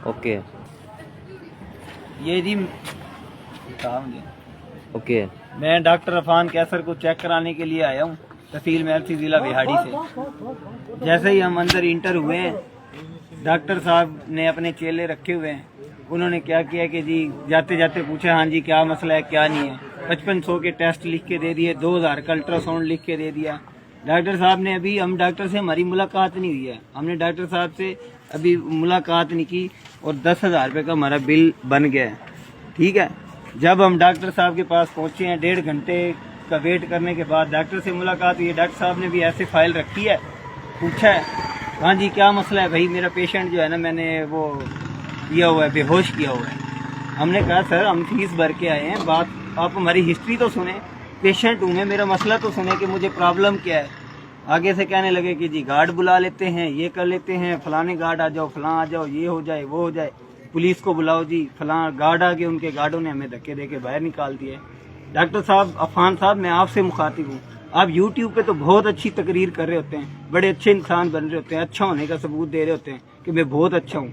Okay یہ جی okay میں doctor Affan کیسر کو چیک کرانے کے لیے آیا ہوں تحصیل محلسی ضلع بہاڑی سے. جیسے ہی ہم اندر انٹر ہوئے ہیں ڈاکٹر صاحب نے اپنے چیلے رکھے ہوئے ہیں. انہوں نے کیا کیا کہ جی جاتے جاتے پوچھا ہاں جی کیا مسئلہ ہے کیا نہیں ہے. 5500 کے ٹیسٹ لکھ کے دے دیے, 2000 کا الٹرا ساؤنڈ لکھ کے دے دیا. ڈاکٹر صاحب نے ابھی ہم ڈاکٹر سے ہماری ملاقات نہیں ہوئی ہے, ہم نے ڈاکٹر صاحب سے ابھی ملاقات نہیں کی اور 10,000 روپے کا ہمارا بل بن گیا ہے. ٹھیک ہے, جب ہم ڈاکٹر صاحب کے پاس پہنچے ہیں 1.5 گھنٹے کا ویٹ کرنے کے بعد ڈاکٹر سے ملاقات ہوئی ہے. ڈاکٹر صاحب نے بھی ایسے فائل رکھی ہے, پوچھا ہے ہاں جی کیا مسئلہ ہے بھائی, میرا پیشنٹ جو ہے نا میں نے وہ کیا ہوا ہے, بے ہوش کیا ہوا ہے. ہم نے کہا سر ہم فیس بھر کے آئے ہیں, بات آپ ہماری ہسٹری تو سنیں, پیشنٹ ہوں میں, میرا مسئلہ تو سنیں کہ مجھے پرابلم کیا ہے. آگے سے کہنے لگے کہ جی گارڈ بلا لیتے ہیں, یہ کر لیتے ہیں, فلانے گارڈ آ جاؤ, فلاں آ جاؤ, یہ ہو جائے وہ ہو جائے, پولیس کو بلاؤ جی, فلاں گارڈ آ گئے, ان کے گارڈوں نے ہمیں دھکے دے کے باہر نکال دیا. ڈاکٹر صاحب عفان صاحب میں آپ سے مخاطب ہوں, آپ یوٹیوب پہ تو بہت اچھی تقریر کر رہے ہوتے ہیں, بڑے اچھے انسان بن رہے ہوتے ہیں, اچھا ہونے کا ثبوت دے رہے ہوتے ہیں کہ میں بہت اچھا ہوں,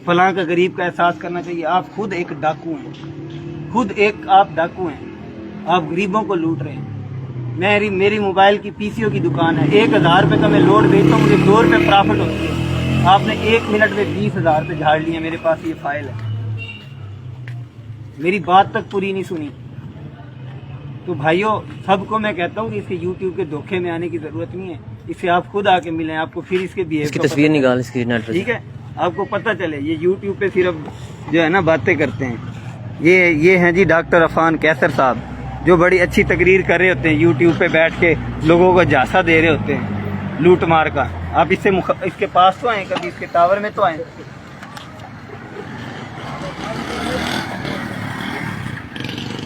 فلاں کا غریب کا احساس کرنا چاہیے. آپ خود ایک ڈاکو ہیں, خود ایک آپ ڈاکو ہیں, آپ غریبوں کو لوٹ رہے ہیں. میری موبائل کی پی سی او کی دکان ہے, 1,000 روپے کا میں لوڈ بیچتا ہوں, مجھے 2 روپے پرافٹ ہوتی ہے. آپ نے 1 منٹ میں 20,000 روپے جھاڑ لیے. میرے پاس یہ فائل ہے, میری بات تک پوری نہیں سنی. تو بھائیوں سب کو میں کہتا ہوں کہ اس کے یوٹیوب کے دھوکے میں آنے کی ضرورت نہیں ہے, اس سے آپ خود آ کے ملیں, آپ کو پھر اس کے اس کی تصویر نکال اسکرین پر, ٹھیک ہے, آپ کو پتہ چلے. یہ یوٹیوب پہ صرف جو ہے نا باتیں کرتے ہیں. یہ ہیں جی ڈاکٹر عفان کیسر صاحب, جو بڑی اچھی تقریر کر رہے ہوتے ہیں یوٹیوب پہ بیٹھ کے, لوگوں کو جھانسا دے رہے ہوتے ہیں لوٹ مار کا. آپ اس کے پاس تو آئیں, کبھی اس کے ٹاور میں تو آئیں.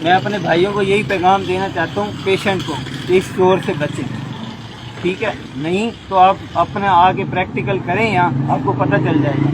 میں اپنے بھائیوں کو یہی پیغام دینا چاہتا ہوں, پیشنٹ کو اس چور سے بچیں. ٹھیک ہے, نہیں تو آپ اپنے آگے پریکٹیکل کریں, یا آپ کو پتہ چل جائے گا.